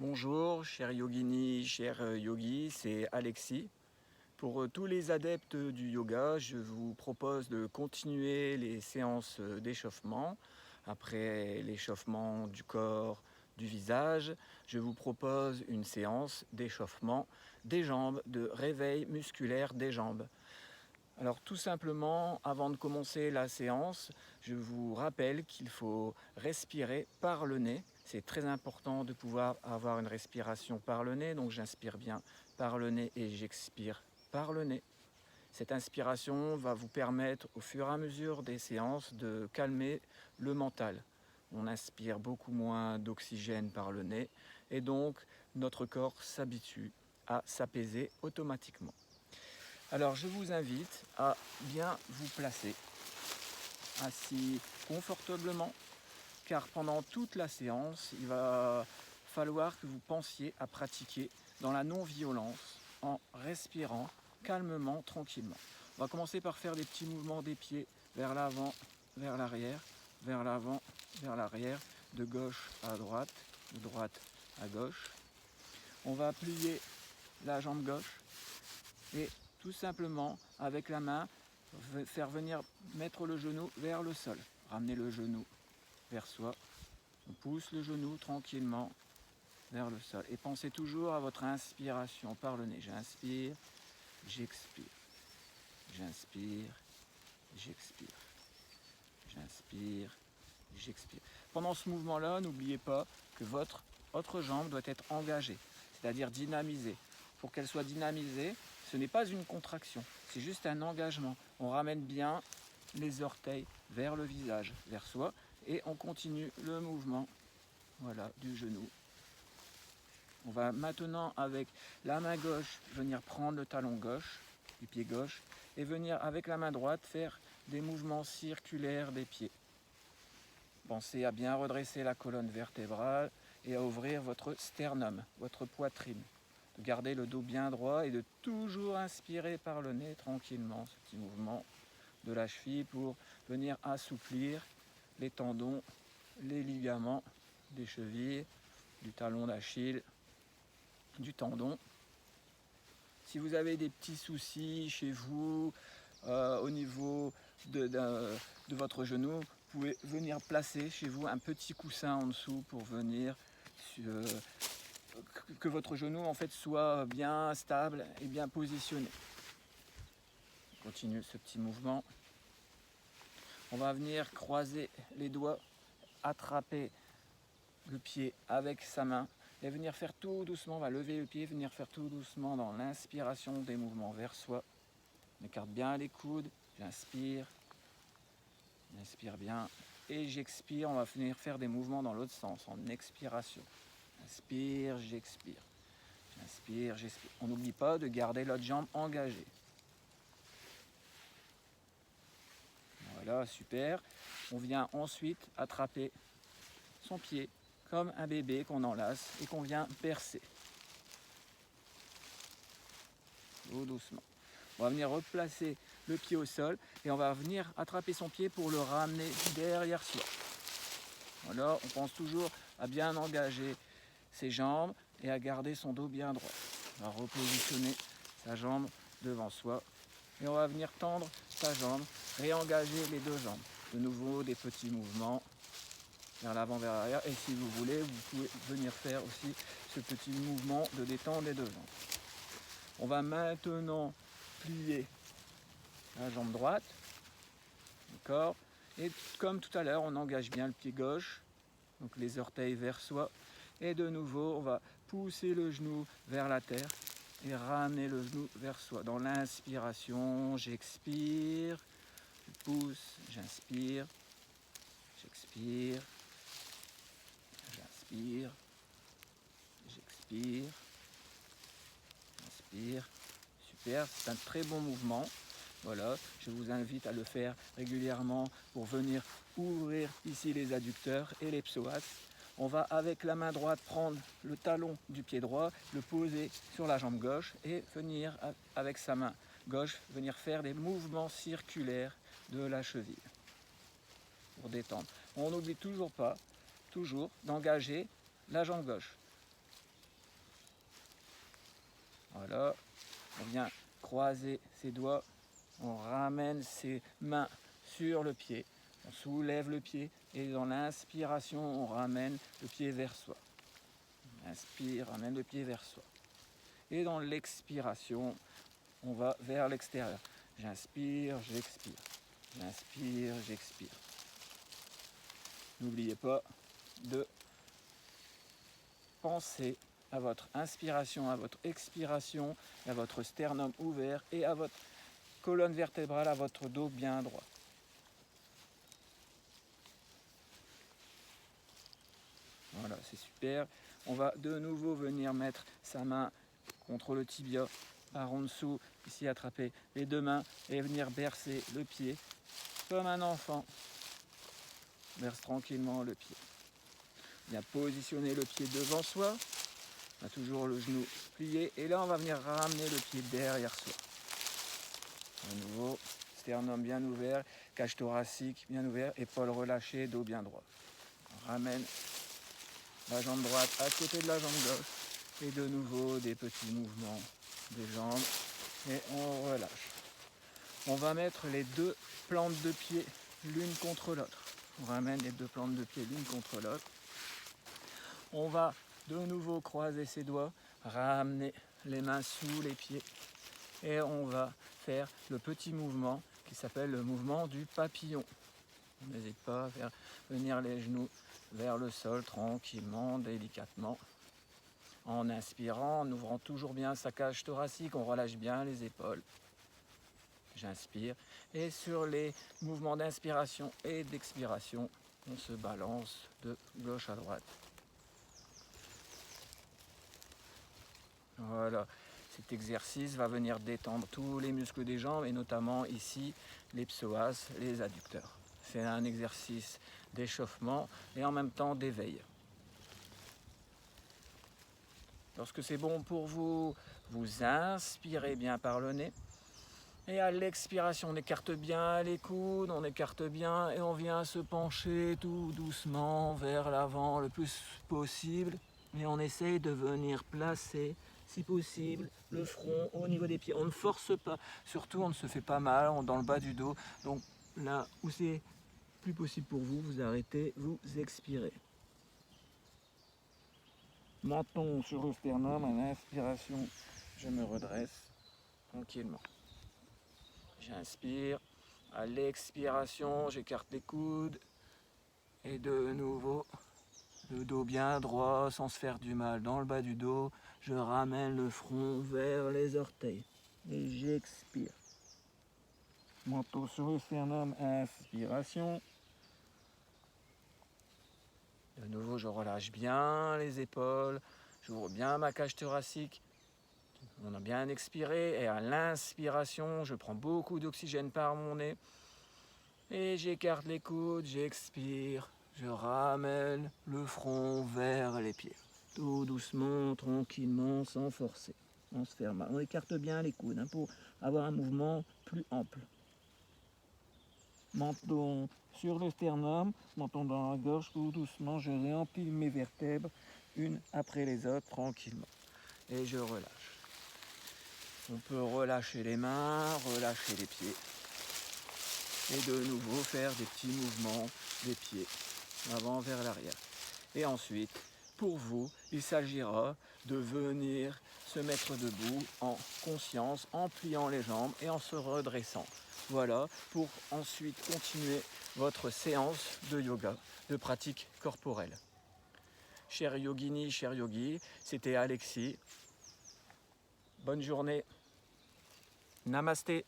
Bonjour, cher yogini, cher yogi, c'est Alexis. Pour tous les adeptes du yoga, je vous propose de continuer les séances d'échauffement. Après l'échauffement du corps, du visage, je vous propose une séance d'échauffement des jambes, de réveil musculaire des jambes. Alors tout simplement, avant de commencer la séance, je vous rappelle qu'il faut respirer par le nez. C'est très important de pouvoir avoir une respiration par le nez, donc j'inspire bien par le nez et j'expire par le nez. Cette inspiration va vous permettre au fur et à mesure des séances de calmer le mental. On inspire beaucoup moins d'oxygène par le nez et donc notre corps s'habitue à s'apaiser automatiquement. Alors je vous invite à bien vous placer, assis confortablement, car pendant toute la séance, il va falloir que vous pensiez à pratiquer dans la non-violence, en respirant calmement, tranquillement. On va commencer par faire des petits mouvements des pieds vers l'avant, vers l'arrière, vers l'avant, vers l'arrière, de gauche à droite, de droite à gauche. On va plier la jambe gauche et tout simplement avec la main faire venir mettre le genou vers le sol, ramener le genou vers soi, on pousse le genou tranquillement vers le sol et pensez toujours à votre inspiration par le nez. J'inspire, j'expire, j'inspire, j'expire, j'inspire, j'expire. Pendant ce mouvement-là, n'oubliez pas que votre autre jambe doit être engagée, c'est-à-dire dynamisée. Pour qu'elle soit dynamisée, ce n'est pas une contraction, c'est juste un engagement. On ramène bien les orteils vers le visage, vers soi, et on continue le mouvement, voilà, du genou. On va maintenant avec la main gauche venir prendre le talon gauche, du pied gauche, et venir avec la main droite faire des mouvements circulaires des pieds. Pensez à bien redresser la colonne vertébrale et à ouvrir votre sternum, votre poitrine. De garder le dos bien droit et de toujours inspirer par le nez tranquillement, ce petit mouvement de la cheville pour venir assouplir les tendons, les ligaments des chevilles, du talon d'Achille, du tendon. Si vous avez des petits soucis chez vous au niveau de votre genou, vous pouvez venir placer chez vous un petit coussin en dessous pour venir que votre genou en fait soit bien stable et bien positionné. On continue ce petit mouvement. On va venir croiser les doigts, attraper le pied avec sa main et venir faire tout doucement, on va lever le pied, venir faire tout doucement dans l'inspiration des mouvements vers soi. On écarte bien les coudes, j'inspire, j'inspire bien et j'expire, on va venir faire des mouvements dans l'autre sens, en expiration. Inspire, j'expire. J'inspire, j'expire. On n'oublie pas de garder l'autre jambe engagée. Voilà, super. On vient ensuite attraper son pied comme un bébé qu'on enlace et qu'on vient percer. Tout doucement. On va venir replacer le pied au sol et on va venir attraper son pied pour le ramener derrière soi. Voilà, on pense toujours à bien engager ses jambes et à garder son dos bien droit. On va repositionner sa jambe devant soi et on va venir tendre sa jambe, réengager les deux jambes. De nouveau des petits mouvements vers l'avant, vers l'arrière. Et si vous voulez, vous pouvez venir faire aussi ce petit mouvement de détente des deux jambes. On va maintenant plier la jambe droite, d'accord. Et comme tout à l'heure, on engage bien le pied gauche, donc les orteils vers soi. Et de nouveau, on va pousser le genou vers la terre et ramener le genou vers soi. Dans l'inspiration, j'expire, je pousse, j'inspire, j'expire, j'inspire, j'expire, j'inspire. Super, c'est un très bon mouvement. Voilà, je vous invite à le faire régulièrement pour venir ouvrir ici les adducteurs et les psoas. On va avec la main droite prendre le talon du pied droit, le poser sur la jambe gauche et venir avec sa main gauche venir faire des mouvements circulaires de la cheville pour détendre. On n'oublie toujours pas, toujours d'engager la jambe gauche. Voilà, on vient croiser ses doigts, on ramène ses mains sur le pied, on soulève le pied et dans l'inspiration, on ramène le pied vers soi. On inspire, ramène le pied vers soi. Et dans l'expiration, on va vers l'extérieur. J'inspire, j'expire. J'inspire, j'expire. N'oubliez pas de penser à votre inspiration, à votre expiration, à votre sternum ouvert et à votre colonne vertébrale, à votre dos bien droit. Voilà, c'est super. On va de nouveau venir mettre sa main contre le tibia, par en dessous, ici attraper les deux mains et venir bercer le pied comme un enfant. Berce tranquillement le pied. Bien positionner le pied devant soi. On a toujours le genou plié et là on va venir ramener le pied derrière soi. De nouveau, sternum bien ouvert, cage thoracique bien ouvert, épaules relâchées, dos bien droit. On ramène la jambe droite à côté de la jambe gauche et de nouveau des petits mouvements des jambes et on relâche. On va mettre les deux plantes de pied l'une contre l'autre. On ramène les deux plantes de pied l'une contre l'autre. On va de nouveau croiser ses doigts, ramener les mains sous les pieds et on va faire le petit mouvement qui s'appelle le mouvement du papillon. On n'hésite pas à faire venir les genoux vers le sol tranquillement, délicatement. En inspirant, en ouvrant toujours bien sa cage thoracique, on relâche bien les épaules. J'inspire et sur les mouvements d'inspiration et d'expiration, on se balance de gauche à droite. Voilà, cet exercice va venir détendre tous les muscles des jambes et notamment ici les psoas, les adducteurs. C'est un exercice d'échauffement et en même temps d'éveil. Lorsque c'est bon pour vous, vous inspirez bien par le nez. Et à l'expiration, on écarte bien les coudes, on écarte bien et on vient se pencher tout doucement vers l'avant le plus possible. Et on essaye de venir placer, si possible, le front au niveau des pieds. On ne force pas, surtout on ne se fait pas mal dans le bas du dos. Donc là où c'est plus possible pour vous, vous arrêtez, vous expirez. Menton sur le sternum, à l'inspiration, je me redresse tranquillement. J'inspire, à l'expiration, j'écarte les coudes et de nouveau, le dos bien droit sans se faire du mal dans le bas du dos, je ramène le front vers les orteils et j'expire. Menton sur le sternum, inspiration. De nouveau, je relâche bien les épaules, j'ouvre bien ma cage thoracique. On a bien expiré et à l'inspiration, je prends beaucoup d'oxygène par mon nez. Et j'écarte les coudes, j'expire, je ramène le front vers les pieds. Tout doucement, tranquillement, sans forcer. On se ferme. On écarte bien les coudes pour avoir un mouvement plus ample. Menton sur le sternum, menton dans la gorge, tout doucement, je réempile mes vertèbres, une après les autres, tranquillement. Et je relâche. On peut relâcher les mains, relâcher les pieds. Et de nouveau faire des petits mouvements des pieds, avant vers l'arrière. Et ensuite, pour vous, il s'agira de venir se mettre debout en conscience, en pliant les jambes et en se redressant. Voilà, pour ensuite continuer votre séance de yoga, de pratique corporelle. Chers yoginis, chers yogis, c'était Alexis. Bonne journée. Namasté.